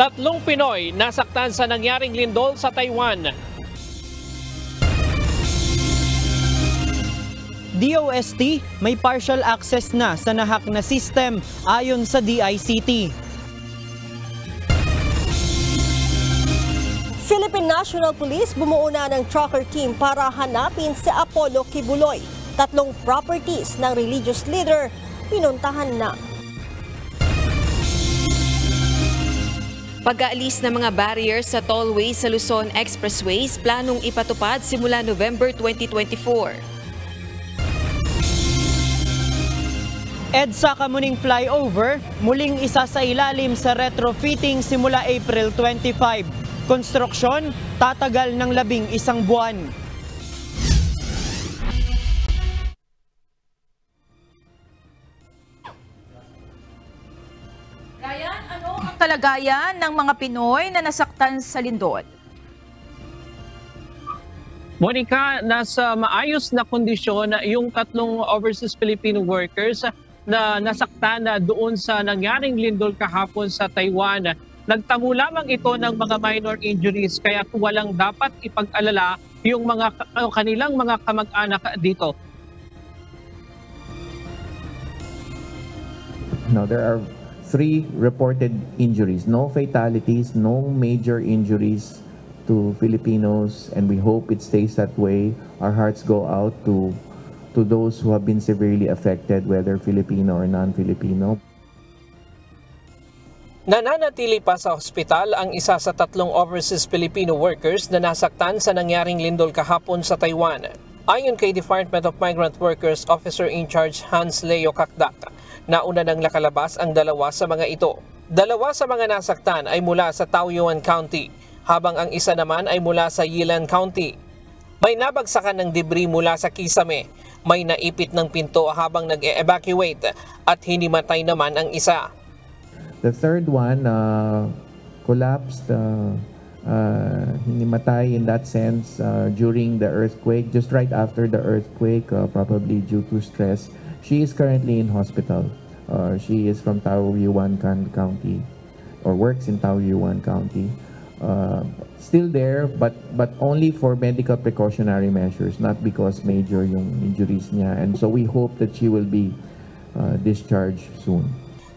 Tatlong Pinoy nasaktan sa nangyaring lindol sa Taiwan. DOST may partial access na sa nahack na system ayon sa DICT. Philippine National Police bumuo na ng tracker team para hanapin si Apollo Kibuloy. 3 properties ng religious leader pinuntahan na. Pag-aalis ng mga barriers sa tollway sa Luzon Expressways planong ipatupad simula November 2024. EDSA Kamuning Flyover, muling isa sa ilalim sa retrofitting simula April 25. Konstruksyon, tatagal ng 11 buwan. Ryan, ano ang kalagayan ng mga Pinoy na nasaktan sa lindol? Monica, nasa maayos na kondisyon yung 3 overseas Filipino workers na nasaktan na doon sa nangyaring lindol kahapon sa Taiwan. Nagtamo lamang ito ng mga minor injuries kaya walang dapat ipag-alala yung kanilang mga kamag-anak dito. Now, there are 3 reported injuries, no fatalities, no major injuries to Filipinos, and we hope it stays that way. Our hearts go out to those who have been severely affected, whether Filipino or non-Filipino. Nananatili pa sa ospital ang isa sa 3 overseas Filipino workers na nasaktan sa nangyaring lindol kahapon sa Taiwan. Ayon kay Department of Migrant Workers Officer in Charge Hans Leo Kakdak, nauna nang nakalabas ang 2 sa mga ito. 2 sa mga nasaktan ay mula sa Taoyuan County, habang ang isa naman ay mula sa Yilan County. May nabagsakan ng debris mula sa kisame, may naipit ng pinto habang nag-e-evacuate at hinimatay naman ang isa. The third one collapsed, hinimatay in that sense during the earthquake, just right after the earthquake, probably due to stress. She is currently in hospital. She is from Taoyuan County, or works in Taoyuan County. Still there, but only for medical precautionary measures, not because major yung injuries niya. And so we hope that she will be discharged soon.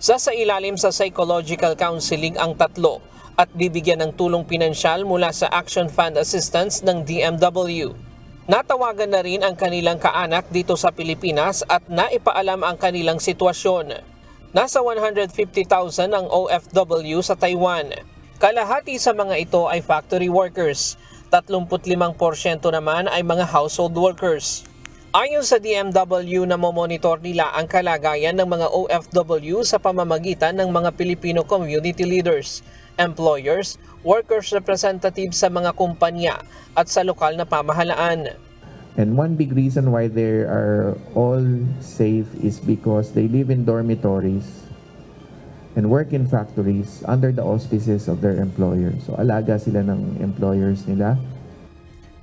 Sa ilalim sa psychological counseling ang 3 at bibigyan ng tulong pinansyal mula sa Action Fund Assistance ng DMW. Natawagan na rin ang kanilang kaanak dito sa Pilipinas at naipaalam ang kanilang sitwasyon. Nasa 150,000 ang OFW sa Taiwan. Kalahati sa mga ito ay factory workers, 35% naman ay mga household workers. Ayon sa DMW, namomonitor nila ang kalagayan ng mga OFW sa pamamagitan ng mga Filipino community leaders, employers, workers representatives sa mga kumpanya at sa lokal na pamahalaan. And one big reason why they are all safe is because they live in dormitories and work in factories under the auspices of their employers. So alaga sila ng employers nila.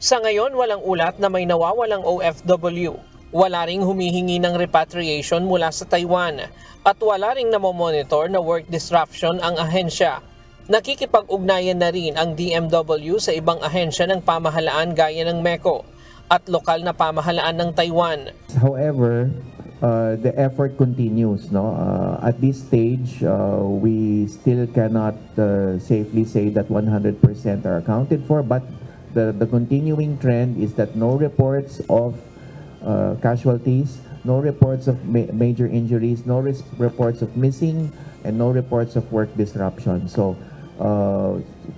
Sa ngayon, walang ulat na may nawawalang OFW. Wala ring humihingi ng repatriation mula sa Taiwan at wala ring namomonitor na work disruption ang ahensya. Nakikipag-ugnayan na rin ang DMW sa ibang ahensya ng pamahalaan gaya ng MECO at lokal na pamahalaan ng Taiwan. However, the effort continues. No? At this stage, we still cannot safely say that 100% are accounted for, but the continuing trend is that no reports of casualties, no reports of major injuries, no reports of missing, and no reports of work disruption. So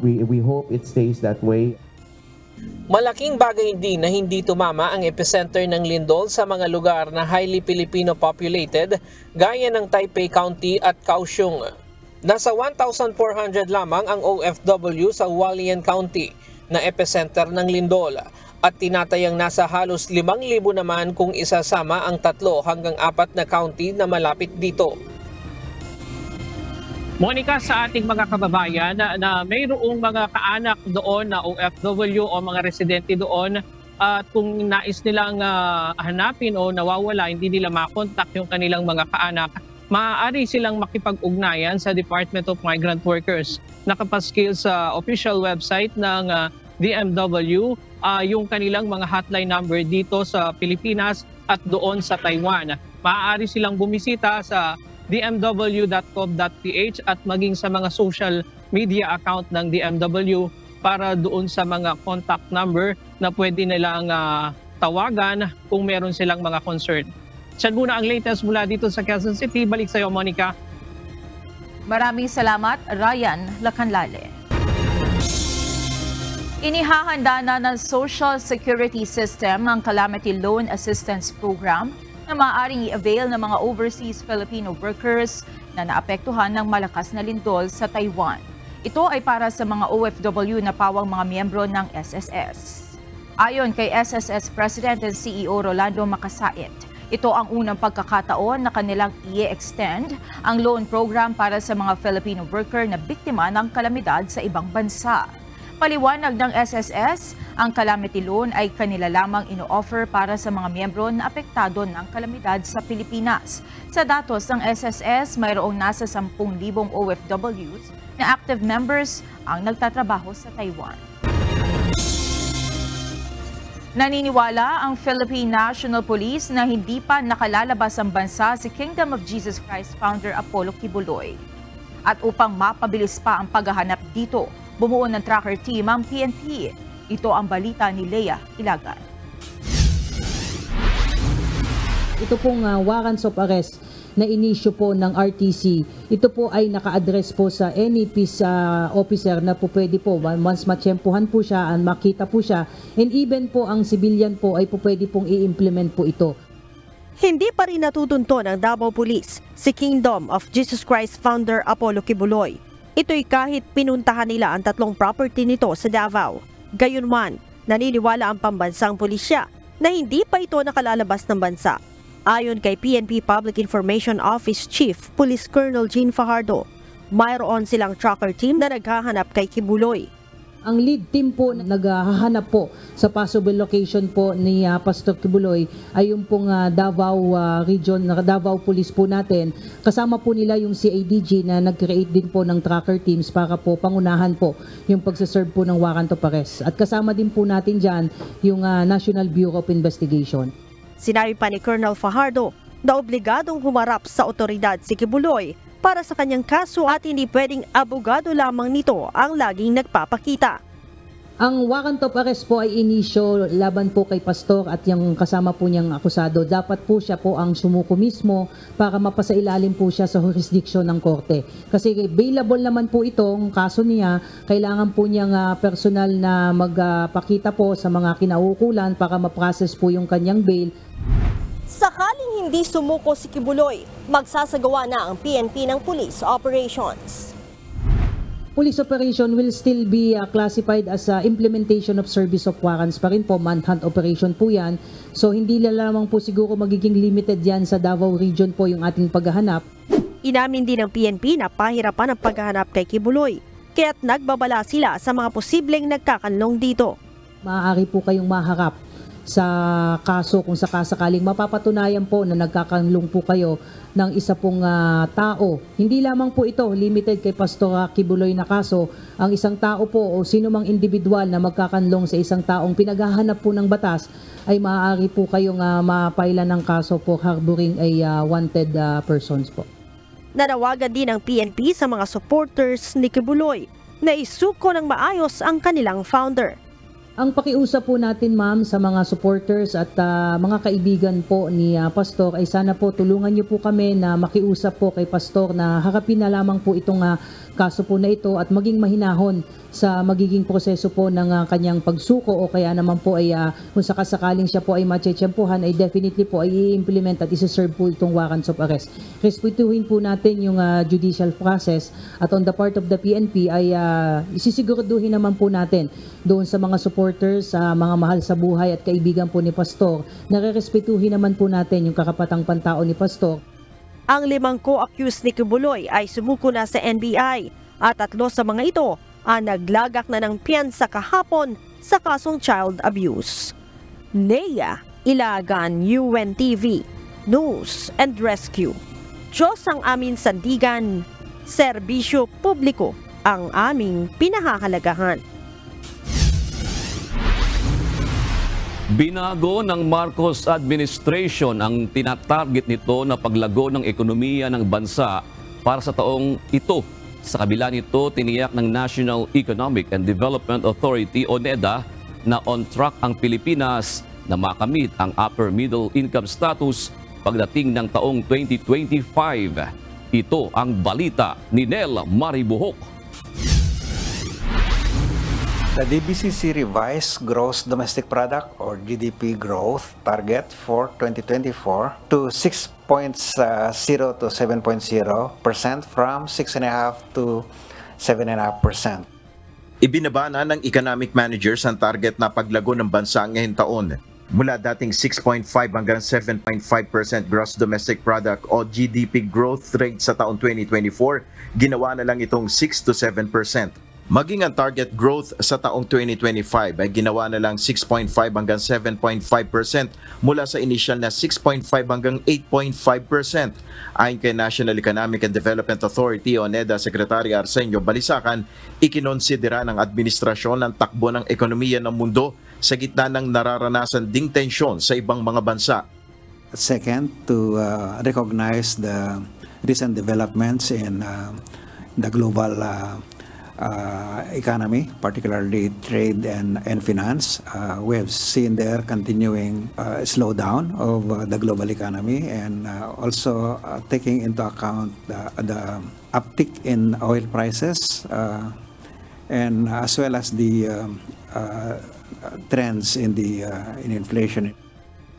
we hope it stays that way. Malaking bagay din na hindi tumama ang epicenter ng lindol sa mga lugar na highly Filipino populated gaya ng Taipei County at Kaohsiung. Nasa 1,400 lamang ang OFW sa Hualien County na epicenter ng lindol at tinatayang nasa halos 5,000 naman kung isasama ang 3 hanggang 4 na county na malapit dito. Monica, sa ating mga kababayan na mayroong mga kaanak doon na OFW o mga residente doon at kung nais nilang hanapin o nawawala, hindi nila makontak yung kanilang mga kaanak, maaari silang makipag-ugnayan sa Department of Migrant Workers. Nakapaskil sa official website ng DMW yung kanilang mga hotline number dito sa Pilipinas at doon sa Taiwan. Maaari silang bumisita sa dmw.gov.ph at maging sa mga social media account ng DMW para doon sa mga contact number na pwede nilang tawagan kung meron silang mga concern. Siyan muna ang latest mula dito sa Quezon City. Balik sa iyo, Monica. Maraming salamat, Ryan Lacanlale. Inihahanda na ng Social Security System ang Calamity Loan Assistance Program na maaaring i-avail ng mga overseas Filipino workers na naapektuhan ng malakas na lindol sa Taiwan. Ito ay para sa mga OFW na pawang mga miyembro ng SSS. Ayon kay SSS President and CEO Rolando Macasait, ito ang unang pagkakataon na kanilang i-extend ang loan program para sa mga Filipino worker na biktima ng kalamidad sa ibang bansa. Paliwanag ng SSS, ang calamity loan ay kanila lamang ino-offer para sa mga miyembro na apektado ng kalamidad sa Pilipinas. Sa datos ng SSS, mayroong nasa 10,000 OFWs na active members ang nagtatrabaho sa Taiwan. Naniniwala ang Philippine National Police na hindi pa nakalalabas ang bansa si Kingdom of Jesus Christ founder Apollo Kibuloy. At upang mapabilis pa ang paghahanap dito, bumuo ng tracker team ang PNP. Ito ang balita ni Leah Ilagan. Ito pong warrants of arrest na inisyu po ng RTC, ito po ay naka-address po sa any peace officer na po pwede po, once matsyempohan po siya, makita po siya, and even po ang civilian po ay po pwede pong i-implement po ito. Hindi pa rin natutunto ng Davao Police si Kingdom of Jesus Christ founder Apollo Kibuloy. Ito'y kahit pinuntahan nila ang 3 property nito sa Davao. Gayunman, naniniwala ang pambansang pulisya na hindi pa ito nakalalabas ng bansa. Ayon kay PNP Public Information Office Chief Police Colonel Jean Fajardo, mayroon silang tracker team na naghahanap kay Kibuloy. Ang lead team po na naghahanap po sa possible location po ni Pastor Kibuloy ay yung pong Davao Region, Davao Police po natin. Kasama po nila yung CADG na nag-create din po ng tracker teams para po pangunahan po yung pagsaserve po ng warrant of arrest. At kasama din po natin dyan yung National Bureau of Investigation. Sinabi pa ni Colonel Fajardo na obligadong humarap sa otoridad si Kibuloy para sa kanyang kaso at hindi pwedeng abogado lamang nito ang laging nagpapakita. Ang warrant of arrest po ay inisyo laban po kay Pastor at yung kasama po niyang akusado. Dapat po siya po ang sumuko mismo para mapasailalim po siya sa jurisdiction ng korte. Kasi available naman po itong kaso niya, kailangan po niyang personal na magpakita po sa mga kinaukulan para ma-process po yung kanyang bail. Sakaling hindi sumuko si Kibuloy, magsasagawa na ang PNP ng police operations. Police operation will still be classified as implementation of service of warrants pa rin po, manhunt operation po yan. So hindi lamang po siguro magiging limited yan sa Davao Region po yung ating paghahanap. Inamin din ng PNP na pahirapan ang paghahanap kay Kibuloy, kaya't nagbabala sila sa mga posibleng nagkakanlong dito. Maaari po kayong maharap sa kaso kung sakasakaling mapapatunayan po na nagkakanlong po kayo ng isa pong tao. Hindi lamang po ito limited kay Pastor Kibuloy na kaso. Ang isang tao po o sino mang individual na magkakanlong sa isang taong pinaghahanap po ng batas ay maaari po kayong mapailan ng kaso po harboring ay wanted persons po. Nanawagan din ng PNP sa mga supporters ni Kibuloy na isuko ng maayos ang kanilang founder. Ang pakiusap po natin, ma'am, sa mga supporters at mga kaibigan po ni Pastor ay sana po tulungan niyo po kami na makiusap po kay Pastor na harapin na lamang po itong kaso po na ito at maging mahinahon sa magiging proseso po ng kanyang pagsuko o kaya naman po ay kung sakasakaling siya po ay matsyempohan ay definitely po ay i-implement at isi-serve po itong warrants of arrest. Respetuhin po natin yung judicial process at on the part of the PNP ay isisiguraduhin naman po natin doon sa mga supporters, mga mahal sa buhay at kaibigan po ni Pastor, nare-respetuhin naman po natin yung karapatang pantao ni Pastor. Ang 5 co-accused ni Kibuloy ay sumuko na sa NBI at 3 sa mga ito ang naglagak na ng piyansa kahapon sa kasong child abuse. Leah Ilagan, UNTV News and Rescue. Diyos ang aming sandigan, serbisyo publiko ang aming pinahahalagahan. Binago ng Marcos administration ang tinatarget nito na paglago ng ekonomiya ng bansa para sa taong ito. Sa kabila nito, tiniyak ng National Economic and Development Authority o NEDA na on track ang Pilipinas na makamit ang upper middle income status pagdating ng taong 2025. Ito ang balita ni Nel Maribuhok. The DBCC revised gross domestic product or GDP growth target for 2024 to 6.0 to 7.0% from 6.5 to 7.5%. Ibinaba na ng economic managers ang target na paglago ng bansa ngayong taon. Mula dating 6.5 hanggang 7.5% gross domestic product o GDP growth rate sa taong 2024, ginawa na lang itong 6 to 7%. Maging ang target growth sa taong 2025 ay ginawa na lang 6.5 hanggang 7.5% mula sa initial na 6.5 hanggang 8.5%. Ayon kay National Economic and Development Authority o NEDA Secretary Arsenio Balisacan, ikinonsidera ng administrasyon ang takbo ng ekonomiya ng mundo sa gitna ng nararanasan ding tensyon sa ibang mga bansa. Second, to recognize the recent developments in the global economy, particularly trade and finance. We have seen there continuing slowdown of the global economy, and also taking into account the uptick in oil prices and as well as the trends in inflation.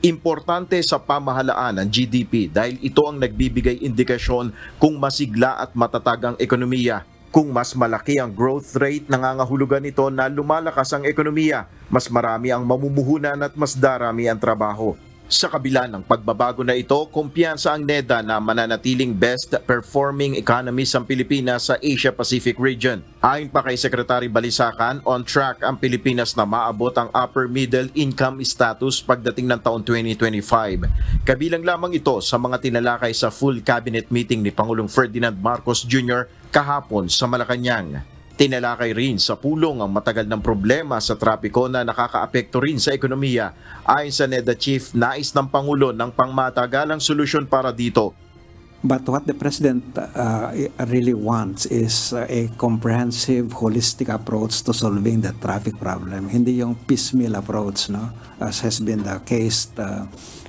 Importante sa pamahalaan ang GDP dahil ito ang nagbibigay indikasyon kung masigla at matatag ang ekonomiya. Kung mas malaki ang growth rate, nangangahulugan nito na lumalakas ang ekonomiya, mas marami ang mamumuhunan at mas darami ang trabaho. Sa kabila ng pagbabago na ito, kumpiyansa ang NEDA na mananatiling best performing economy sa Pilipinas sa Asia-Pacific region. Ayon pa kay Secretary Balisacan, on track ang Pilipinas na maabot ang upper middle income status pagdating ng taon 2025. Kabilang lamang ito sa mga tinalakay sa full cabinet meeting ni Pangulong Ferdinand Marcos Jr. kahapon sa Malacanang. Tinalakay rin sa pulong ang matagal ng problema sa trapiko na nakakaapekto rin sa ekonomiya. Ayon sa NEDA Chief, nais ng Pangulo ng pangmatagalang solusyon para dito. But what the President really wants is a comprehensive, holistic approach to solving the traffic problem. Hindi yung piecemeal approach, no? As has been the case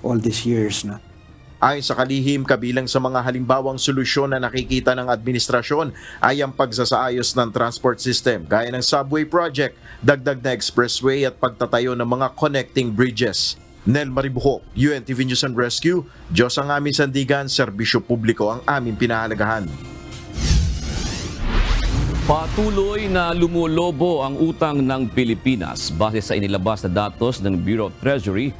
all these years. No? Ayon sa kalihim, kabilang sa mga halimbawang solusyon na nakikita ng administrasyon ay ang pagsasaayos ng transport system gaya ng subway project, dagdag na expressway at pagtatayo ng mga connecting bridges. Nel Maribuhok, UNTV News and Rescue, Diyos ang aming sandigan, serbisyo publiko ang aming pinahalagahan. Patuloy na lumulobo ang utang ng Pilipinas base sa inilabas na datos ng Bureau of Treasury.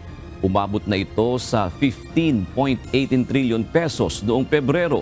Umabot na ito sa 15.18 trillion pesos noong Pebrero.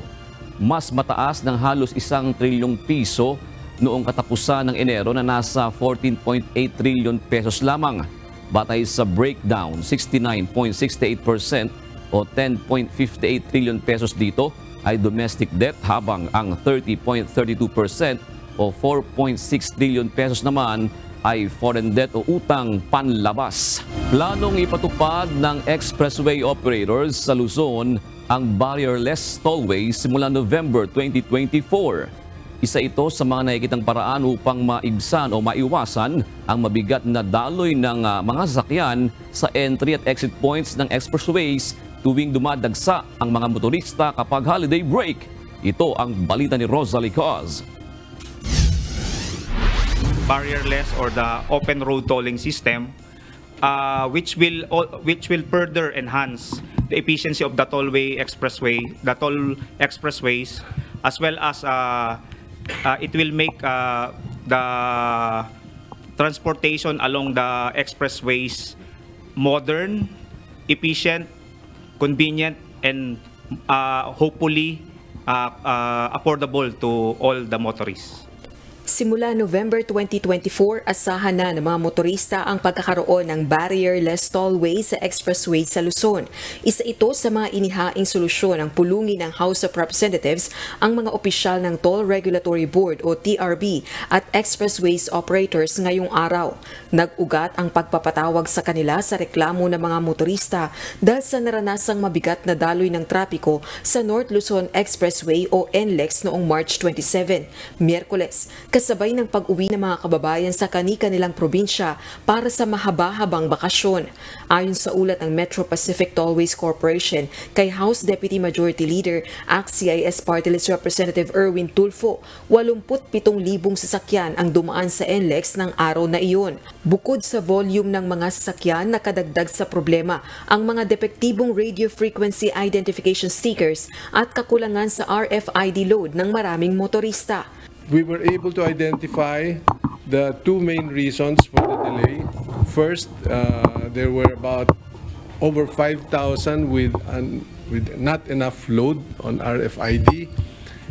Mas mataas ng halos 1 trilyong piso noong katapusan ng Enero na nasa 14.8 trillion pesos lamang. Batay sa breakdown, 69.68% o 10.58 trillion pesos dito ay domestic debt habang ang 30.32% o 4.6 trillion pesos naman ay foreign debt o utang panlabas. Planong ipatupad ng expressway operators sa Luzon ang barrierless tollway simula November 2024. Isa ito sa mga nakikitang paraan upang maibsan o maiwasan ang mabigat na daloy ng mga sasakyan sa entry at exit points ng expressways tuwing dumadagsa ang mga motorista kapag holiday break. Ito ang balita ni Rosalie Cos. Barrierless or the open road tolling system, which will further enhance the efficiency of the toll expressways, as well as it will make the transportation along the expressways modern, efficient, convenient, and hopefully affordable to all the motorists. Simula November 2024, asahan na ng mga motorista ang pagkakaroon ng barrier-less tollway sa expressway sa Luzon. Isa ito sa mga inihaing solusyon ng pulungin ng House of Representatives ang mga opisyal ng Toll Regulatory Board o TRB at expressways operators ngayong araw. Nag-ugat ang pagpapatawag sa kanila sa reklamo ng mga motorista dahil sa naranasang mabigat na daloy ng trapiko sa North Luzon Expressway o NLEX noong March 27, Miyerkules, kasabay ng pag-uwi ng mga kababayan sa kani-kanilang probinsya para sa mahaba-habang bakasyon. Ayon sa ulat ng Metro Pacific Tollways Corporation kay House Deputy Majority Leader ACT-CIS Party List Representative Erwin Tulfo, 87,000 sasakyan ang dumaan sa NLEX ng araw na iyon. Bukod sa volume ng mga sasakyan, nakadagdag sa problema ang mga depektibong radio frequency identification stickers at kakulangan sa RFID load ng maraming motorista. We were able to identify the two main reasons for the delay. First, there were about over 5,000 with not enough load on RFID,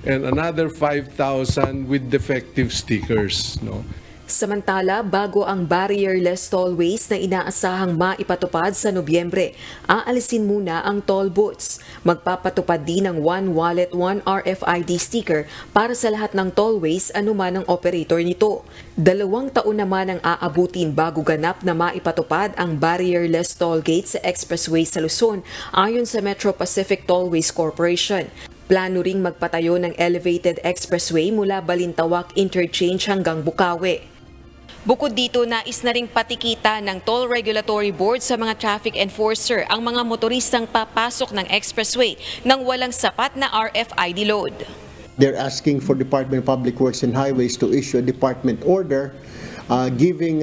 and another 5,000 with defective stickers. No? Samantala, bago ang barrier-less tollways na inaasahang maipatupad sa Nobyembre, aalisin muna ang toll booths. Magpapatupad din ng One Wallet, One RFID sticker para sa lahat ng tollways anuman ang operator nito. 2 taon naman ang aabutin bago ganap na maipatupad ang barrier-less toll gate sa expressway sa Luzon ayon sa Metro Pacific Tollways Corporation. Plano ring magpatayo ng elevated expressway mula Balintawak Interchange hanggang Bukawi. Bukod dito, nais na ring patikita ng Toll Regulatory Board sa mga traffic enforcer ang mga motoristang papasok ng expressway nang walang sapat na RFID load. They're asking for Department of Public Works and Highways to issue a department order giving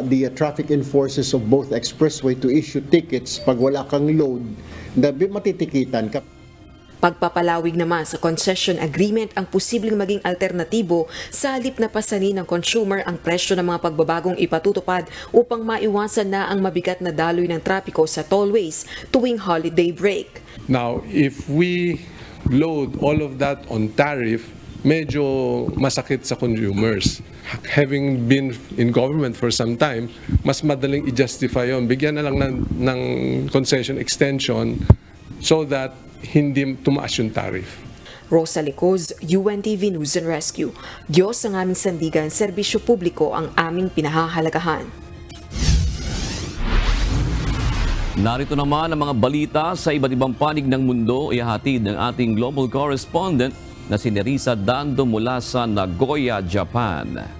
the traffic enforcers of both expressway to issue tickets pag wala kang load na matitikitan ka. Pagpapalawig naman sa concession agreement ang posibleng maging alternatibo sa halip na pasanin ng consumer ang presyo ng mga pagbabagong ipatutupad upang maiwasan na ang mabigat na daloy ng trapiko sa tollways tuwing holiday break. Now, if we load all of that on tariff, medyo masakit sa consumers. Having been in government for some time, mas madaling i-justify yun. Bigyan na lang ng concession extension so that hindi tumaas yung tariff. Rosa Licoz, UNTV News and Rescue. Diyos ang aming sandigan, serbisyo publiko ang aming pinahahalagahan. Narito naman ang mga balita sa iba't ibang panig ng mundo, ihahatid ng ating global correspondent na si Nerissa Dando mula sa Nagoya, Japan.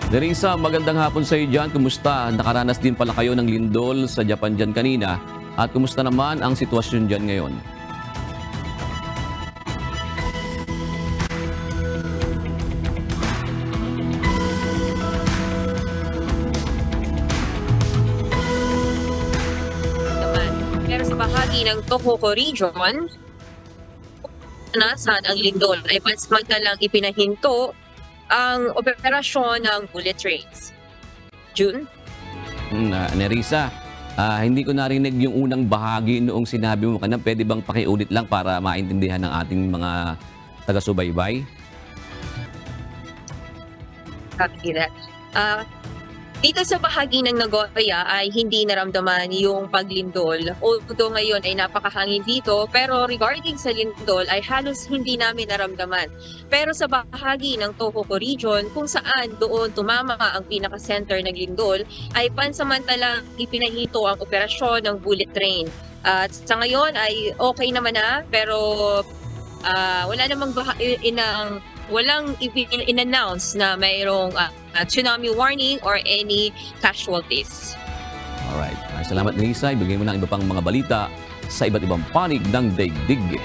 Nerissa, magandang hapon sa iyo dyan. Kumusta? Nakaranas din pala kayo ng lindol sa Japan dyan kanina. At kumusta naman ang sitwasyon dyan ngayon? Pero sa bahagi ng Tohoku Region, nasan ang lindol ay pansamantalang ipinahinto ang operasyon ng bullet trains. June? Nerissa, hindi ko narinig yung unang bahagi noong sinabi mo kanina. Pwede bang pakiulit lang para maintindihan ng ating mga taga-subaybay? Copy that. Dito sa bahagi ng Nagoya ay hindi naramdaman yung paglindol. Although ngayon ay napakahangin dito, pero regarding sa lindol ay halos hindi namin naramdaman. Pero sa bahagi ng Tohoku Region, kung saan doon tumama ang pinaka-center ng lindol, ay pansamantalang ipinahito ang operasyon ng bullet train. At sa ngayon ay okay naman na, pero wala namang walang in-announce na mayroong tsunami warning or any casualties. Alright. Salamat, Nerissa. Ibigay mo na ang iba pang mga balita sa iba't ibang panig ng daigdig.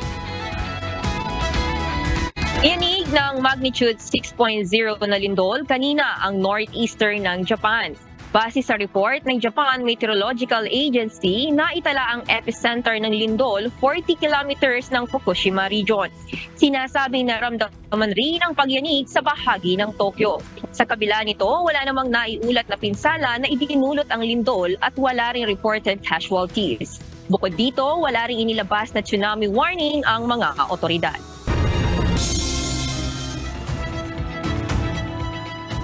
Inig ng magnitude 6.0 na lindol kanina ang northeastern ng Japan. Base sa report ng Japan Meteorological Agency, naitala ang epicenter ng lindol 40 kilometers ng Fukushima Region. Sinasabing naramdaman rin ang pagyanig sa bahagi ng Tokyo. Sa kabila nito, wala namang naiulat na pinsala na idinulot ang lindol at wala ring reported casualties. Bukod dito, wala ring inilabas na tsunami warning ang mga otoridad.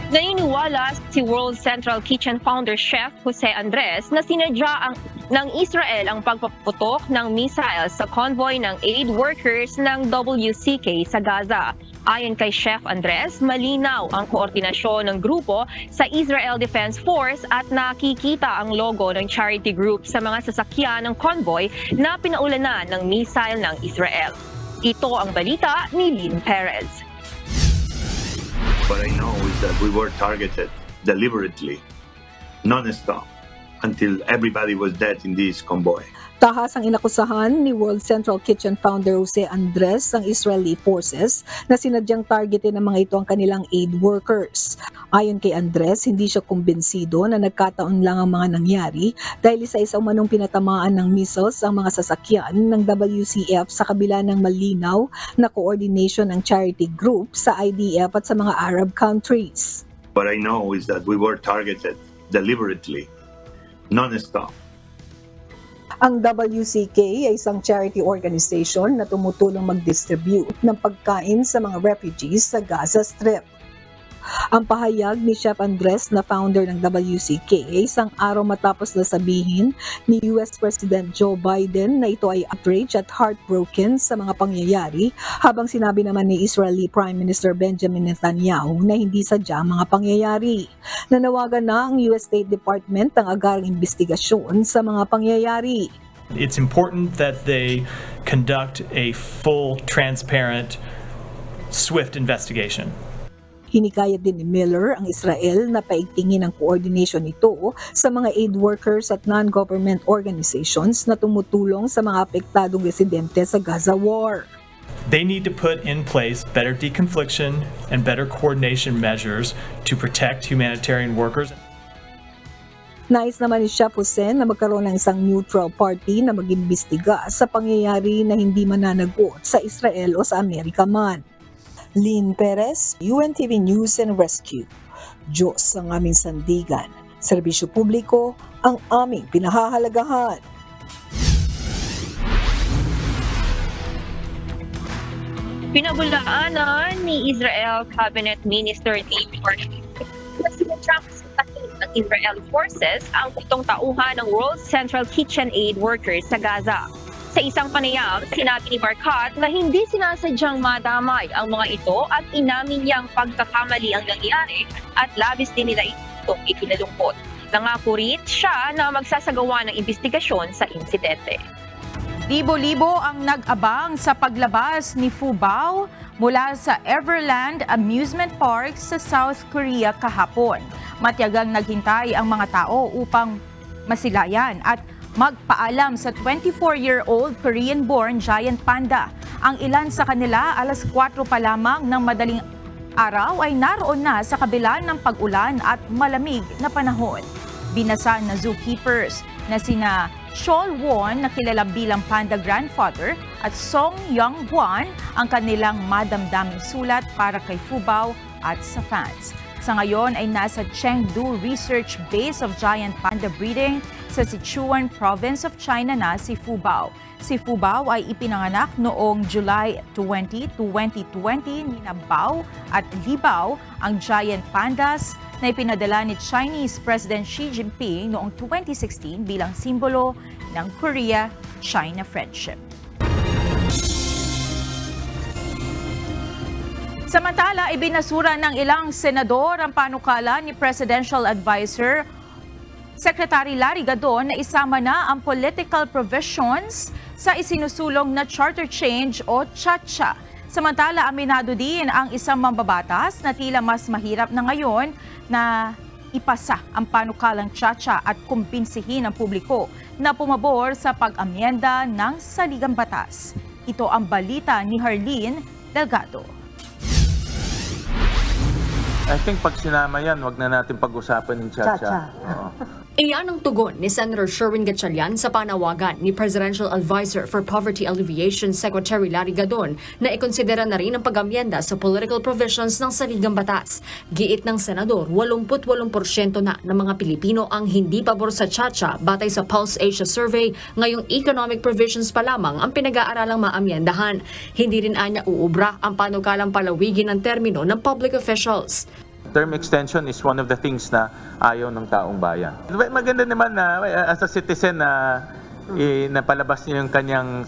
Naniniwala si World Central Kitchen founder Chef Jose Andres na sinadya ng Israel ang pagpaputok ng missiles sa convoy ng aid workers ng WCK sa Gaza. Ayon kay Chef Andres, malinaw ang koordinasyon ng grupo sa Israel Defense Force at nakikita ang logo ng charity group sa mga sasakyan ng convoy na pinaulanan ng missile ng Israel. Ito ang balita ni Lynn Perez. What I know is that we were targeted deliberately, non-stop, until everybody was dead in this convoy. Tahas ang inakusahan ni World Central Kitchen founder Jose Andres ang Israeli forces na sinadyang targetin ng mga ito ang kanilang aid workers. Ayon kay Andres, hindi siya kumbinsido na nagkataon lang ang mga nangyari dahil isa-isa umanong pinatamaan ng missiles ang mga sasakyan ng WCF sa kabila ng malinaw na coordination ng charity group sa IDF at sa mga Arab countries. What I know is that we were targeted deliberately, non-stop. Ang WCK ay isang charity organization na tumutulong mag-distribute ng pagkain sa mga refugees sa Gaza Strip. Ang pahayag ni Chef Andres na founder ng WCK ay isang araw matapos na sabihin ni US President Joe Biden na ito ay outraged at heartbroken sa mga pangyayari, habang sinabi naman ni Israeli Prime Minister Benjamin Netanyahu na hindi sadya ang mga pangyayari. Nanawagan na ang US State Department ng agarang investigasyon sa mga pangyayari. It's important that they conduct a full, transparent, swift investigation. Hinikayat din ni Miller ang Israel na paigtingin ang coordination nito sa mga aid workers at non-government organizations na tumutulong sa mga apektadong residente sa Gaza War. They need to put in place better deconfliction and better coordination measures to protect humanitarian workers. Nais naman ni Chef Jose na magkaroon ng isang neutral party na mag-imbestiga sa pangyayari na hindi mananagot sa Israel o sa Amerika man. Lynn Perez, UNTV News and Rescue. Diyos ang aming sandigan. Serbisyo publiko ang aming pinahahalagahan. Pinabulaanan ni Israel Cabinet Minister David Barnett na sinadyang sitahin ng Israel Forces ang 7 tauhan ng World Central Kitchen Aid Workers sa Gaza. Sa isang panayam, sinabi ni Barkat na hindi sinasadyang madamay ang mga ito at inamin niyang pagkakamali ang nangyari at labis din nila itong ikinalungkot. Nangako rin siya na magsasagawa ng investigasyon sa insidente. Libo-libo ang nag-abang sa paglabas ni Fubao mula sa Everland Amusement Park sa South Korea kahapon. Matyagang naghintay ang mga tao upang masilayan at magpaalam sa 24-year-old Korean-born giant panda. Ang ilan sa kanila, 4:00 pa lamang ng madaling araw ay naroon na sa kabila ng pag-ulan at malamig na panahon. Binasa na zookeepers na sina Seol Won na kilala bilang panda grandfather at Song Young-Hwan ang kanilang madamdaming sulat para kay Fubao at sa fans. Sa ngayon ay nasa Chengdu Research Base of Giant Panda Breeding sa Sichuan Province of China na si Fubao. Si Fubao ay ipinanganak noong July 20, 2020 ni Bao at Libao, ang giant pandas na ipinadala ni Chinese President Xi Jinping noong 2016 bilang simbolo ng Korea-China friendship. Samantala, ibinasura ng ilang senador ang panukala ni Presidential Advisor Secretary Larry Gadon na isama na ang political provisions sa isinusulong na charter change o CHACHA. Samantala, aminado din ang isang mambabatas na tila mas mahirap na ngayon na ipasa ang panukalang CHACHA at kumbinsihin ang publiko na pumabor sa pag-amyenda ng saligang batas. Ito ang balita ni Harleen Delgado. I think pag sinama yan, wag na natin pag-usapan yung CHACHA. Iyan ang tugon ni Senator Sherwin Gatchalian sa panawagan ni Presidential Advisor for Poverty Alleviation Secretary Larry Gadon na ikonsidera na rin ang pag-amyenda sa political provisions ng saligang batas. Giit ng Senador, 88% na ng mga Pilipino ang hindi pabor sa Chacha batay sa Pulse Asia Survey, ngayong economic provisions pa lamang ang pinag-aaralang maamyendahan. Hindi rin anya uubra ang panukalang palawigin ng termino ng public officials. Term extension is one of the things na ayaw ng taong bayan. Maganda naman na as a citizen na napalabas niya yung kanyang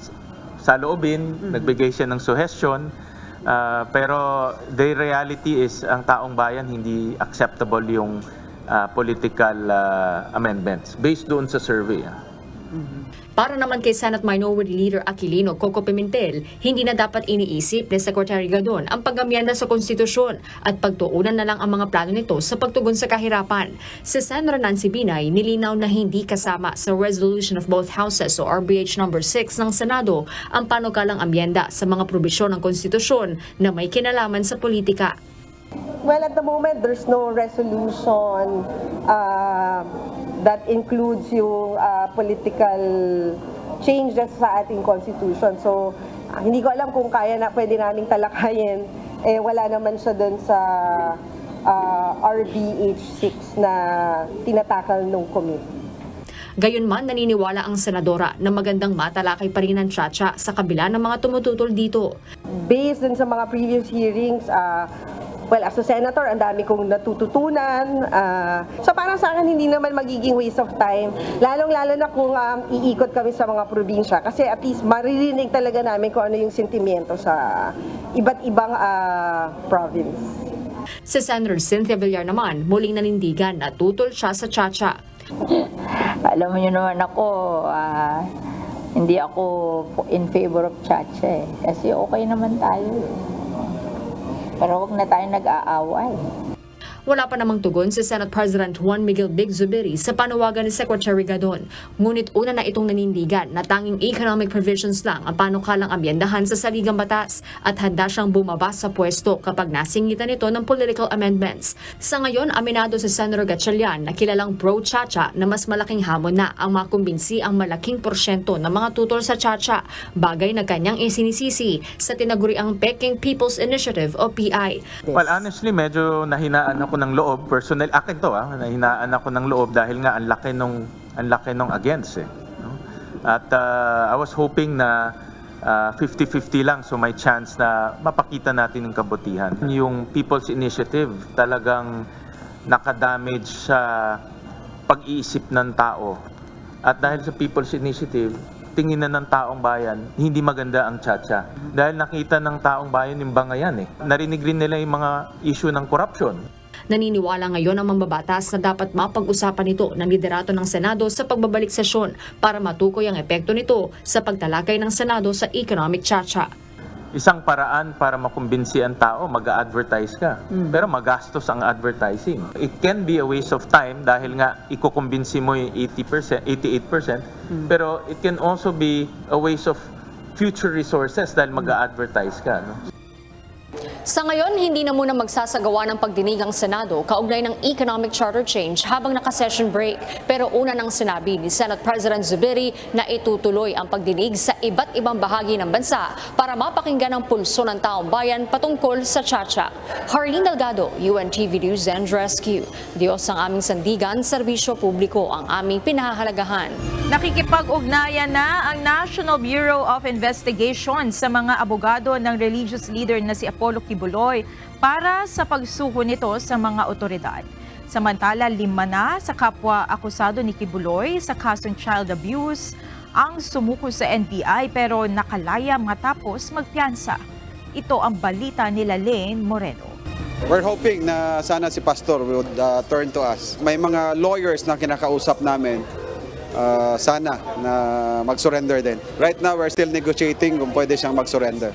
saloobin, nagbigay siya ng suggestion, pero the reality is ang taong bayan hindi acceptable yung political amendments based doon sa survey. Para naman kay Senate Minority Leader Aquilino Coco Pimentel, hindi na dapat iniisip ni Secretary Gadon ang pag-amyenda sa konstitusyon at pagtuunan na lang ang mga plano nito sa pagtugon sa kahirapan. Si Senator Nancy Binay nilinaw na hindi kasama sa resolution of both houses o RBH number 6 ng Senado ang panukalang amyenda sa mga probisyon ng konstitusyon na may kinalaman sa politika. Well, at the moment, there's no resolution that includes yung political changes sa ating constitution. So, hindi ko alam kung kaya na pwede naming talakayin. Wala naman siya dun sa RBH 6 na tinatakal ng committee. Gayunman, naniniwala ang senadora na magandang matalakay pa rin ang Chacha sa kabila ng mga tumututol dito. Based dun sa mga previous hearings, well, as a senator, ang dami kong natututunan. So parang sa akin, hindi naman magiging waste of time. Lalong-lalo na kung iikot kami sa mga probinsya. Kasi at least maririnig talaga namin kung ano yung sentimiento sa iba't ibang province. Si Senator Cynthia Villar naman, muling nanindigan na tutol siya sa Chacha. Alam mo naman ako, hindi ako in favor of Chacha. Kasi okay naman tayo. Pero huwag na tayo nag-aaway. Wala pa namang tugon si Senate President Juan Miguel Big Zubiri sa panawagan ni Secretary Gadon. Ngunit una na itong nanindigan na tanging economic provisions lang ang panukalang amyendahan sa saligang batas at handa siyang bumaba sa pwesto kapag nasingitan ito ng political amendments. Sa ngayon, aminado si Senator Gatchalian na kilalang pro-Chacha na mas malaking hamon na ang makumbinsi ang malaking porsyento ng mga tutol sa Chacha, bagay na kanyang isinisisi sa tinaguriang Peking People's Initiative o PI. Well, honestly, medyo nahinaan ako ng loob, personal, akin to nahinaan ako ng loob dahil nga ang laki nung against no? At I was hoping na 50-50 lang, so may chance na mapakita natin yung kabutihan. Yung People's Initiative talagang nakadamage sa pag-iisip ng tao. At dahil sa People's Initiative, tingin na ng taong bayan, hindi maganda ang Chacha. Dahil nakita ng taong bayan yung bangayan Narinig rin nila yung mga issue ng corruption. Naniniwala ngayon ang mambabatas na dapat mapag-usapan ito ng liderato ng Senado sa pagbabalik sesyon para matukoy ang epekto nito sa pagtalakay ng Senado sa economic Chacha. Isang paraan para makumbinsi ang tao, mag-a-advertise ka. Pero magastos ang advertising. It can be a waste of time dahil nga ikukumbinsi mo yung 80%, 88%. Pero it can also be a waste of future resources dahil mag-a-advertise ka. No? Sa ngayon, hindi na muna magsasagawa ng pagdinig ang Senado kaugnay ng economic charter change habang naka-session break. Pero una nang sinabi ni Senate President Zubiri na itutuloy ang pagdinig sa iba't ibang bahagi ng bansa para mapakinggan ang pulso ng taong bayan patungkol sa Chacha. Harleen Delgado, UNTV News and Rescue. Diyos ang aming sandigan, serbisyo publiko ang aming pinahahalagahan. Nakikipag-ugnayan na ang National Bureau of Investigation sa mga abogado ng religious leader na si Apollo Kibuloy para sa pagsuko nito sa mga otoridad. Samantala, 5 na sa kapwa akusado ni Kibuloy sa kasong child abuse ang sumuko sa NBI pero nakalaya matapos magpiyansa. Ito ang balita nila Lane Moreno. We're hoping na sana si Pastor would turn to us. May mga lawyers na kinakausap namin. Sana na mag-surrender din. Right now, we're still negotiating kung pwede siyang mag-surrender.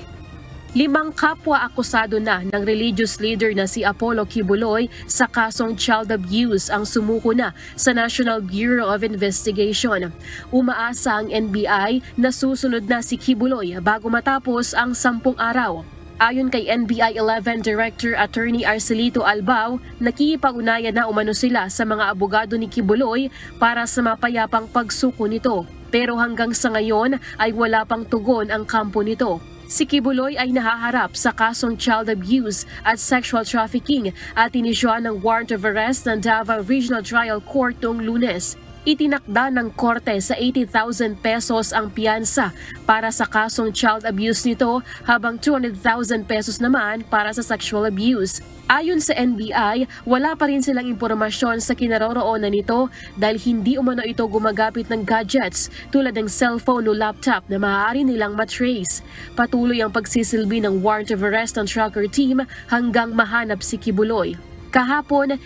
5 kapwa akusado na ng religious leader na si Apollo Kibuloy sa kasong child abuse ang sumuko na sa National Bureau of Investigation. Umaasa ang NBI na susunod na si Kibuloy bago matapos ang 10 araw. Ayon kay NBI 11 Director Attorney Arcelito Albao, nakikipag-ugnayan na umano sila sa mga abogado ni Kibuloy para sa mapayapang pagsuko nito. Pero hanggang sa ngayon ay wala pang tugon ang kampo nito. Si Kibuloy ay nahaharap sa kasong child abuse at sexual trafficking at inisyuhan ng warrant of arrest ng Davao Regional Trial Court noong Lunes. Itinakda ng korte sa 80,000 pesos ang piyansa para sa kasong child abuse nito habang 200,000 pesos naman para sa sexual abuse. Ayon sa NBI, wala pa rin silang impormasyon sa kinaroroonan nito dahil hindi umano ito gumagamit ng gadgets tulad ng cellphone o laptop na maaari nilang matrace. Patuloy ang pagsisilbi ng warrant of arrest ng tracker team hanggang mahanap si Kibuloy. Kahapon,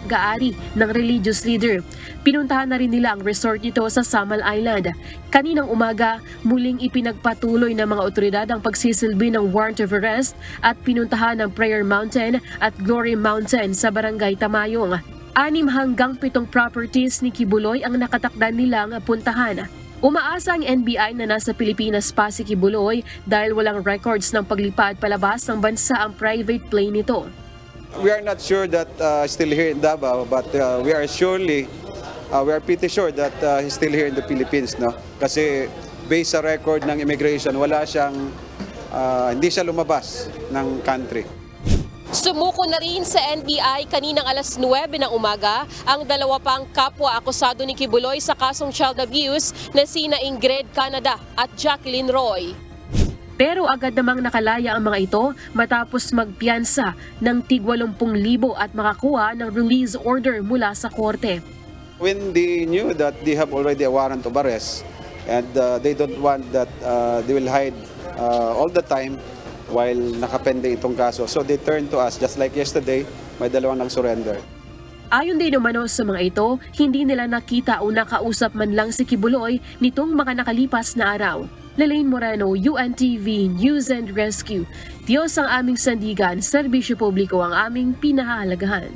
gaari ng religious leader. Pinuntahan na rin nila ang resort nito sa Samal Island. Kaninang umaga, muling ipinagpatuloy ng mga otoridad ang pagsisilbi ng warrant of arrest at pinuntahan ng Prayer Mountain at Glory Mountain sa Barangay Tamayong. 6 hanggang 7 properties ni Kibuloy ang nakatakda nilang puntahan. Umaasa ang NBI na nasa Pilipinas pa si Kibuloy dahil walang records ng paglipad palabas ng bansa ang private plane nito. We are not sure that he's still here in Davao, but we are pretty sure that he's still here in the Philippines, no? Kasi based sa record ng immigration, hindi siya lumabas ng country. Sumuko na rin sa NBI kaninang alas 9 ng umaga ang 2 pang kapwa akusado ni Kibuloy sa kasong child abuse na sina Ingrid Canada at Jacqueline Roy. Pero agad namang nakalaya ang mga ito matapos magpiyansa ng tig 80,000 at makakuha ng release order mula sa korte. When they knew that they have already a warrant of arrest and they don't want that they will hide all the time while nakapende itong kaso. So they turned to us just like yesterday, may 2 nag-surrender. Ayon din umano sa mga ito, hindi nila nakita o nakausap man lang si Kibuloy nitong mga nakalipas na araw. Lalaine Moreno, UNTV News and Rescue. Diyos ang aming sandigan, serbisyo publiko ang aming pinahahalagahan.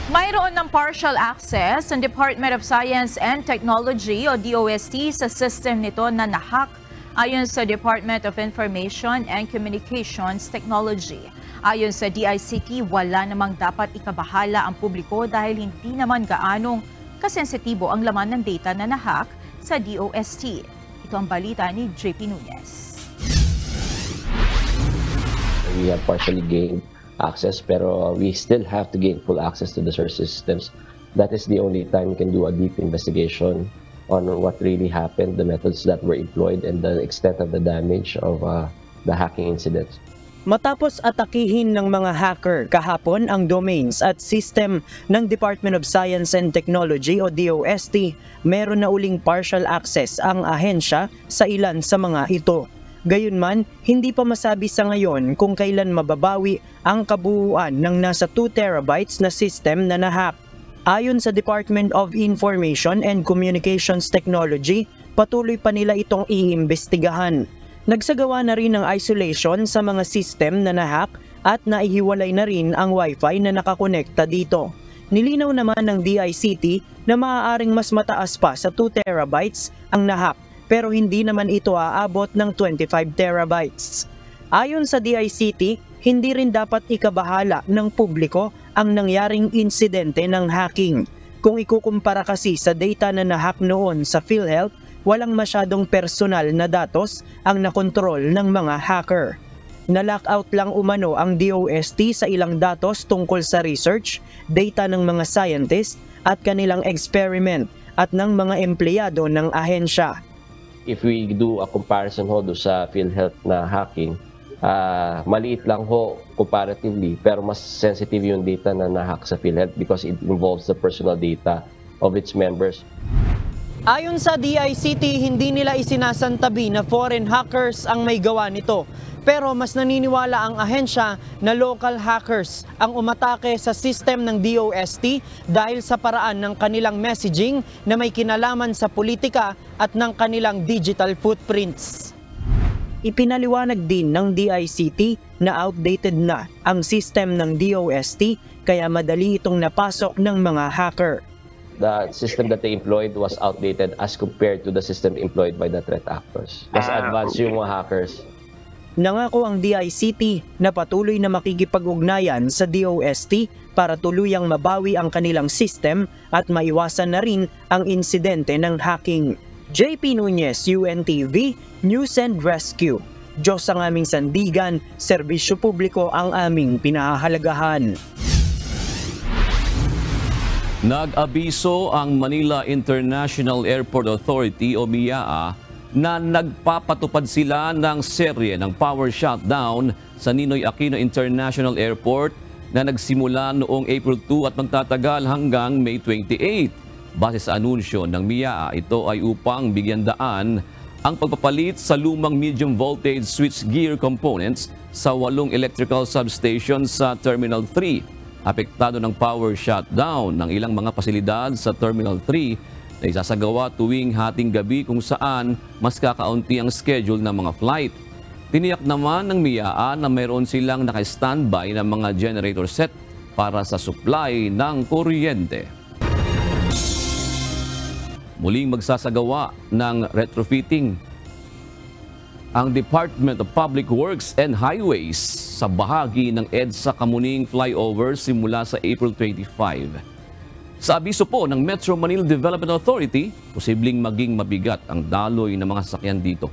Mayroon ng partial access ang Department of Science and Technology o DOST sa system nito na nahack ayon sa Department of Information and Communications Technology. Ayon sa DICT, wala namang dapat ikabahala ang publiko dahil hindi naman gaanong kasensitibo ang laman ng data na nahack sa DOST. Ito ang balita ni JP Nunez. We have partially gained access pero we still have to gain full access to the source systems. That is the only time we can do a deep investigation on what really happened, the methods that were employed, and the extent of the damage of the hacking incidents. Matapos atakihin ng mga hacker kahapon ang domains at system ng Department of Science and Technology o DOST, meron na uling partial access ang ahensya sa ilan sa mga ito. Gayunman, hindi pa masabi sa ngayon kung kailan mababawi ang kabuuan ng nasa 2 terabytes na system na nahack. Ayon sa Department of Information and Communications Technology, patuloy pa nila itong iimbestigahan. Nagsagawa na rin ng isolation sa mga system na nahack at naihiwalay na rin ang Wi-Fi na nakakonekta dito. Nilinaw naman ng DICT na maaaring mas mataas pa sa 2 terabytes ang nahack pero hindi naman ito aabot ng 25 terabytes. Ayon sa DICT, hindi rin dapat ikabahala ng publiko ang nangyaring insidente ng hacking. Kung ikukumpara kasi sa data na nahack noon sa PhilHealth, walang masyadong personal na datos ang nakontrol ng mga hacker. Na-lockout lang umano ang DOST sa ilang datos tungkol sa research, data ng mga scientist at kanilang experiment at ng mga empleyado ng ahensya. If we do a comparison ho do sa PhilHealth na hacking, maliit lang ho comparatively pero mas sensitive yung data na nahack sa PhilHealth because it involves the personal data of its members. Ayon sa DICT, hindi nila isinasantabi na foreign hackers ang may gawa nito. Pero mas naniniwala ang ahensya na local hackers ang umatake sa system ng DOST dahil sa paraan ng kanilang messaging na may kinalaman sa politika at ng kanilang digital footprints. Ipinaliwanag din ng DICT na outdated na ang system ng DOST kaya madali itong napasok ng mga hacker. the system that they employed was outdated as compared to the system employed by the threat actors. Mas advanced yung mga hackers. Nangako ang DICT na patuloy na makikipag-ugnayan sa DOST para tuluyang mabawi ang kanilang system at maiwasan na rin ang insidente ng hacking. JP Nunez, UNTV, News and Rescue. Diyos ang aming sandigan, serbisyo publiko ang aming pinahahalagahan. Nag-abiso ang Manila International Airport Authority o MIAA na nagpapatupad sila ng serye ng power shutdown sa Ninoy Aquino International Airport na nagsimula noong April 2 at magtatagal hanggang May 28. Base sa anunsyo ng MIAA, ito ay upang bigyan daan ang pagpapalit sa lumang medium voltage switchgear components sa 8 electrical substations sa Terminal 3. Apektado ng power shutdown ng ilang mga pasilidad sa Terminal 3 na isasagawa tuwing hating gabi kung saan mas kakaunti ang schedule ng mga flight. Tiniyak naman ng MIAA na mayroon silang naka-standby ng mga generator set para sa supply ng kuryente. Muling magsasagawa ng retrofitting ang Department of Public Works and Highways sa bahagi ng EDSA Kamuning Flyover simula sa April 25. Sa abiso po ng Metro Manila Development Authority, posibleng maging mabigat ang daloy ng mga sasakyan dito.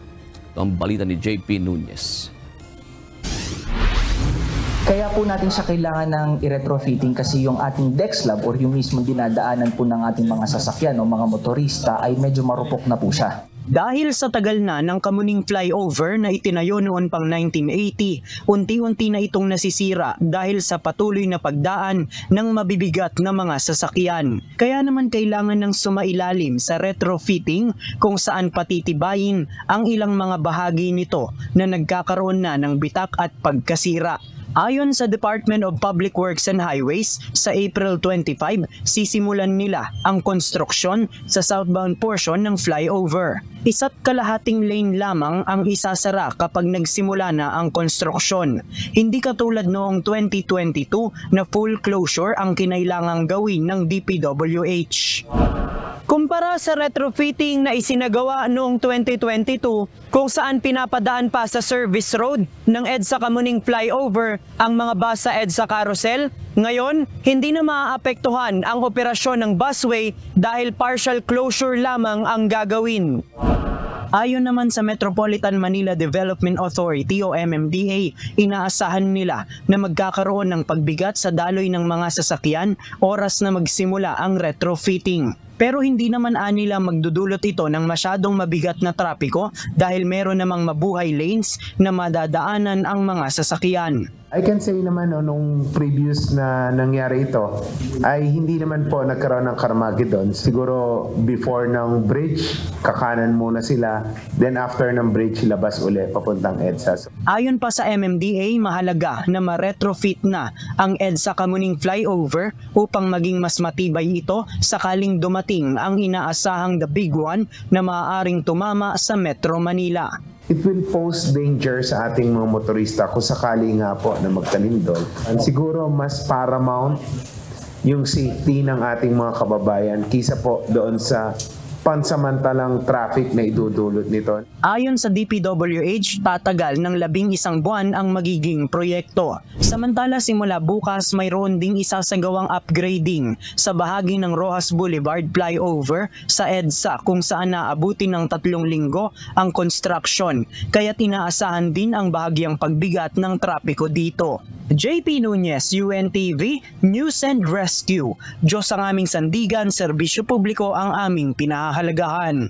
Ito ang balita ni JP Nunez. Kaya po natin siya kailangan ng i-retrofitting kasi yung ating DexLab or yung mismong dinadaanan po ng ating mga sasakyan o mga motorista ay medyo marupok na po siya. Dahil sa tagal na ng Kamuning Flyover na itinayo noon pang 1980, unti-unti na itong nasisira dahil sa patuloy na pagdaan ng mabibigat na mga sasakyan. Kaya naman kailangan ng sumailalim sa retrofitting kung saan patitibayin ang ilang mga bahagi nito na nagkakaroon na ng bitak at pagkasira. Ayon sa Department of Public Works and Highways, sa April 25, sisimulan nila ang konstruksyon sa southbound portion ng flyover. 1.5 lane lamang ang isasara kapag nagsimula na ang konstruksyon. Hindi katulad noong 2022 na full closure ang kinailangang gawin ng DPWH. Kumpara sa retrofitting na isinagawa noong 2022 kung saan pinapadaan pa sa service road ng EDSA Kamuning Flyover ang mga bus sa EDSA Carousel, ngayon hindi na maaapektuhan ang operasyon ng busway dahil partial closure lamang ang gagawin. Ayon naman sa Metropolitan Manila Development Authority o MMDA, inaasahan nila na magkakaroon ng pagbigat sa daloy ng mga sasakyan oras na magsimula ang retrofitting. Pero hindi naman nila magdudulot ito ng masyadong mabigat na trapiko dahil meron namang mabuhay lanes na madadaanan ang mga sasakyan. I can say naman nung previous na nangyari ito ay hindi naman po nagkaroon ng Carmageddon. Siguro before ng bridge, kakanan muna sila. Then after ng bridge, labas ulit papuntang EDSA. Ayon pa sa MMDA, mahalaga na ma-retrofit na ang EDSA Kamuning Flyover upang maging mas matibay ito sakaling dumating ang inaasahang the big one na maaaring tumama sa Metro Manila. It will pose danger sa ating mga motorista kung sakali nga po na magtalindol. And siguro mas paramount yung safety ng ating mga kababayan kisa po doon sa pansamantalang traffic na idudulot nito. Ayon sa DPWH, tatagal ng 11 buwan ang magiging proyekto. Samantala simula bukas mayroon ding isasagawang upgrading sa bahagi ng Rojas Boulevard flyover sa EDSA kung saan naabuti ng 3 linggo ang construction. Kaya tinaasahan din ang bahagyang pagbigat ng trapiko dito. JP Nunez, UNTV, News and Rescue. Diyos ang aming sandigan, serbisyo publiko ang aming pinahahalagahan.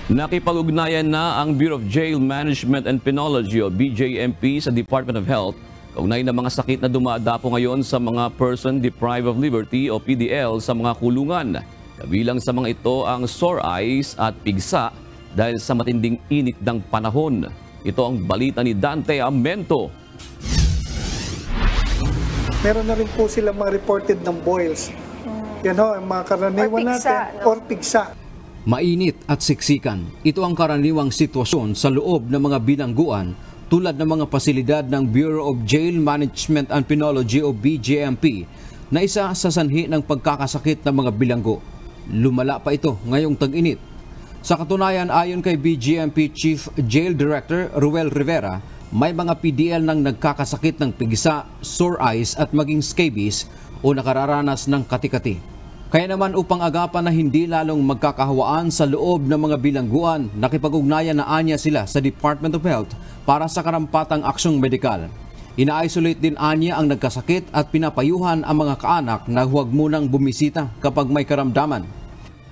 Nakipag-ugnayan na ang Bureau of Jail Management and Penology o BJMP sa Department of Health kaugnay ng mga sakit na dumadapo ngayon sa mga person deprived of liberty o PDL sa mga kulungan. Kabilang sa mga ito ang sore eyes at pigsa dahil sa matinding init ng panahon. Ito ang balita ni Dante Amento. Meron na rin po sila mga reported ng boils. Yan ho, ang mga karaniwan natin, or pigsa. Mainit at siksikan. Ito ang karaniwang sitwasyon sa loob ng mga bilangguan tulad ng mga pasilidad ng Bureau of Jail Management and Penology o BJMP na isa sa sanhi ng pagkakasakit ng mga bilanggo. Lumala pa ito ngayong tag-init. Sa katunayan, ayon kay BJMP Chief Jail Director Ruel Rivera, may mga PDL nang nagkakasakit ng pigsa, sore eyes at maging scabies o nakararanas ng kati-kati. Kaya naman upang agapan na hindi lalong magkakahawaan sa loob ng mga bilangguan, nakipag-ugnayan na anya sila sa Department of Health para sa karampatang aksyong medikal. Ina-isolate din anya ang nagkasakit at pinapayuhan ang mga kaanak na huwag munang bumisita kapag may karamdaman.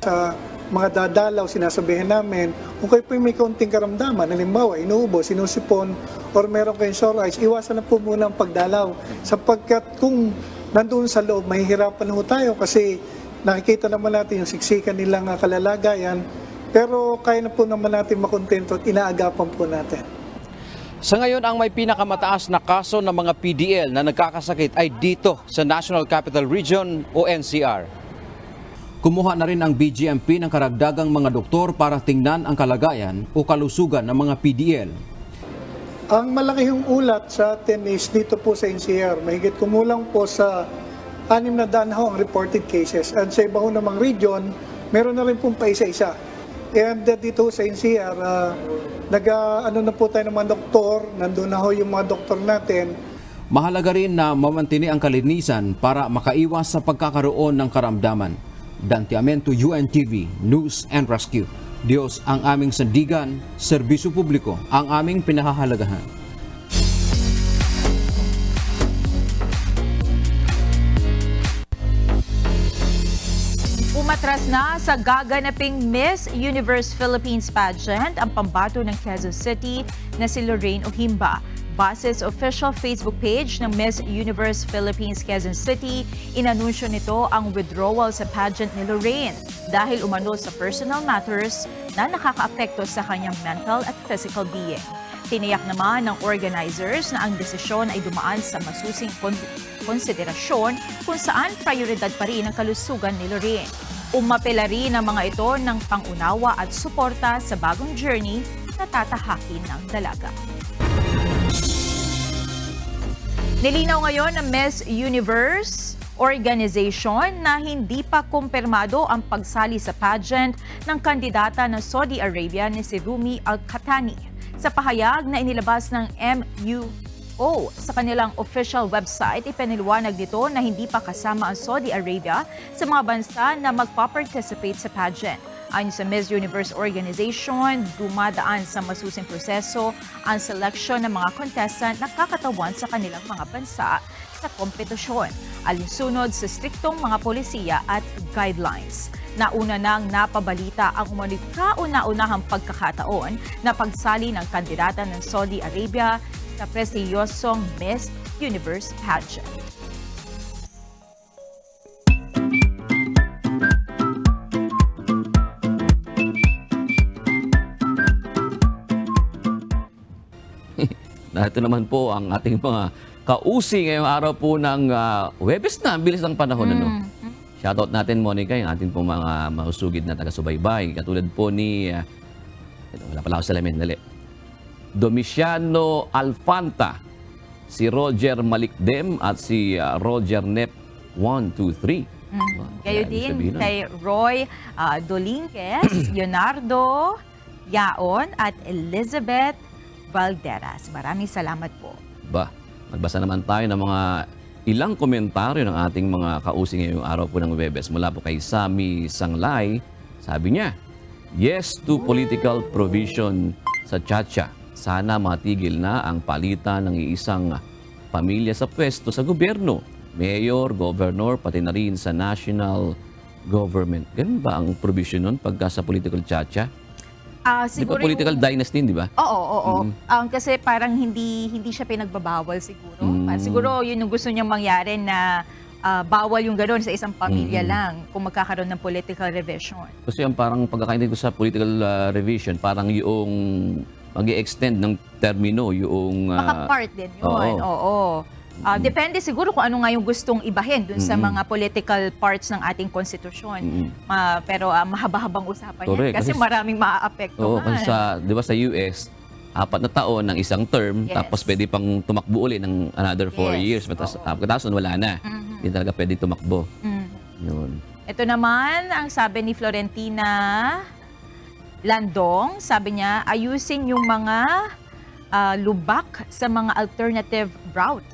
Sa mga dadalaw, sinasabihin namin, kung kayo po may kaunting karamdaman, halimbawa, inuubo, sinusipon, or meron kayong sore eyes, iwasan na po muna ang pagdalaw. Sapagkat kung nandun sa loob, mahihirapan na po tayo kasi nakikita naman natin yung siksikan nilang kalalagayan, pero kaya na po naman natin makontento at inaagapan po natin. Sa ngayon, ang may pinakamataas na kaso ng mga PDL na nagkakasakit ay dito sa National Capital Region o NCR. Kumuha na rin ang BJMP ng karagdagang mga doktor para tingnan ang kalagayan o kalusugan ng mga PDL. Ang malakihong ulat sa atin is dito po sa NCR. Mahigit kumulang po sa 600 ang reported cases. At sa iba ho namang region, meron na rin pong paisa-isa. And dito sa NCR, na po tayo ng mga doktor, nandun na ho yung mga doktor natin. Mahalaga rin na mamantini ang kalinisan para makaiwas sa pagkakaroon ng karamdaman. Dantiamento UNTV, News and Rescue. Diyos ang aming sandigan, serbisyo publiko ang aming pinahahalagahan. Umatras na sa gaganaping Miss Universe Philippines pageant ang pambato ng Quezon City na si Lorraine Ohimba. Base sa official Facebook page ng Miss Universe Philippines Quezon City, inanunsyo nito ang withdrawal sa pageant ni Lorraine dahil umano sa personal matters na nakakaapekto sa kanyang mental at physical being. Tiniyak naman ng organizers na ang desisyon ay dumaan sa masusing konsiderasyon kung saan prioridad pa rin ang kalusugan ni Lorraine. Umapela rin ang mga ito ng pangunawa at suporta sa bagong journey na tatahakin ng dalaga. Nilinaw ngayon ng Miss Universe organization na hindi pa kumpirmado ang pagsali sa pageant ng kandidata ng Saudi Arabia ni si Rumi Al-Khatani. Sa pahayag na inilabas ng MUO sa kanilang official website, ipiniliwanag nito na hindi pa kasama ang Saudi Arabia sa mga bansa na magpa-participate sa pageant. Ayon sa Miss Universe organization, dumadaan sa masusing proseso ang seleksyon ng mga contestant na kakatawan sa kanilang mga bansa sa kompetisyon, alinsunod sa striktong mga polisiya at guidelines. Nauna nang napabalita ang kauna-unahang pagkakataon na pagsali ng kandidata ng Saudi Arabia sa prestiyosong Miss Universe pageant. Ito naman po ang ating mga kausi ngayong araw po ng Huwebes na. Ang bilis ng panahon. Ano? Shoutout natin, Monica, yung ating po mga mahusugid na taga-subaybay. Katulad po ni, wala pala ako sa lamin, dali. Domiciano Alfanta, si Roger Malikdem at si Roger Nep 123. Kayo din kay Roy Dolinquez, Leonardo Yaon at Elizabeth Valderas. Maraming salamat po. Magbasa naman tayo ng mga ilang komentaryo ng ating mga kausi ngayong araw po ng Huwebes. Mula po kay Sammy Sanglay, sabi niya, yes to political provision sa Chacha. Sana matigil na ang palitan ng iisang pamilya sa pwesto sa gobyerno. Mayor, governor, pati na rin sa national government. Ganun ba ang provision nun pagka sa political Chacha? Siguro di ba political dynasty, di ba? Oo. Kasi parang hindi siya pinagbabawal siguro. Siguro yun yung gusto niyang mangyari na bawal yung gano'n sa isang pamilya lang kung magkakaroon ng political revision. Kasi yung parang pagkakaintindi ko sa political revision, parang yung mag-i-extend ng termino, yung... Baka part din yun, oo. Depende siguro kung ano nga yung gustong ibahin dun sa mga political parts ng ating konstitusyon. Pero mahaba-habang usapan yan kasi maraming maaapektuhan. Kasi di ba sa US, 4 na taon ng isang term, Yes. tapos pwede pang tumakbo uli ng another 4 years. Tapos wala na. Hindi talaga pwede tumakbo. Yun. Ito naman ang sabi ni Florentina Landong. Sabi niya, ayusin yung mga lubak sa mga alternative route.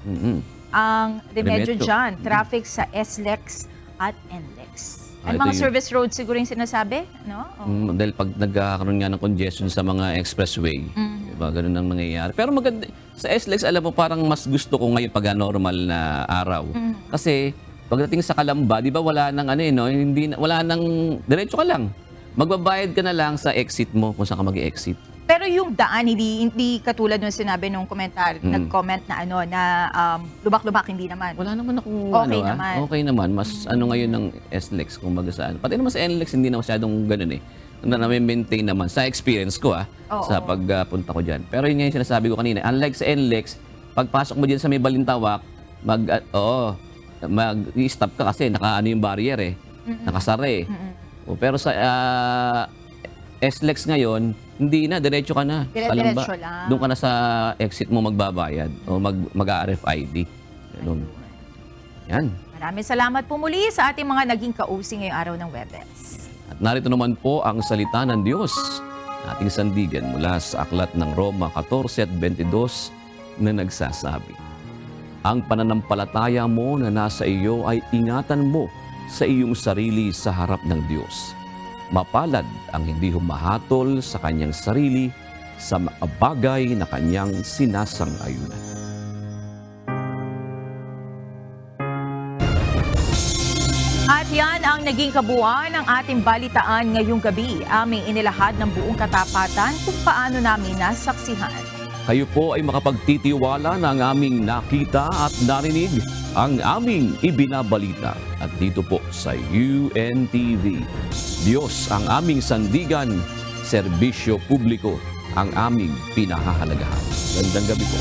Ang remedyo Remedyo. dyan, traffic sa SLEX at NLEX. Ang Ito mga yun. service road siguro yung sinasabi, no? Dahil pag nagkakaroon nga ng congestion sa mga expressway, diba, ganun ang nangyayari. Pero maganda, sa SLEX, alam mo, parang mas gusto ko ngayon pag normal na araw. Kasi, pagdating sa Calamba, di ba wala nang wala nang, diretso ka lang. Magbabayad ka na lang sa exit mo kung saan ka mag-exit. Pero yung daan, hindi katulad nung sinabi nung komentar, nag-comment na lubak-lubak, hindi naman. Wala naman akong okay naman. Okay naman. Mas ngayon ng SLEX kung baga saan. Pati naman sa NLEX, hindi na masyadong ganun eh. Na-maintain naman sa experience ko sa pagpunta ko dyan. Pero yun nga yung sinasabi ko kanina. Unlike sa NLEX, pagpasok mo dyan sa may Balintawak, mag-stop ka kasi naka yung barrier eh. Nakasara eh. Pero sa SLEX ngayon, hindi na, diretso ka na. Diretso lang. Doon ka na sa exit mo magbabayad o mag-RFID. Ganun. Yan. Maraming salamat po muli sa ating mga naging kausi ngayong araw ng Webes. At narito naman po ang salita ng Diyos, ating sandigan mula sa aklat ng Roma 14:22 na nagsasabi, ang pananampalataya mo na nasa iyo ay ingatan mo sa iyong sarili sa harap ng Diyos. Mapalad ang hindi humahatol sa kanyang sarili sa mga bagay na kanyang sinasang-ayunan. At yan ang naging kabuuan ng ating balitaan ngayong gabi. Aming inilahad ng buong katapatan kung paano namin nasaksihan. Kayo po ay makapagtitiwala na ang aming nakita at narinig, ang aming ibinabalita. At dito po sa UNTV, Diyos ang aming sandigan, serbisyo publiko ang aming pinahahalagahan. Gandang gabi po.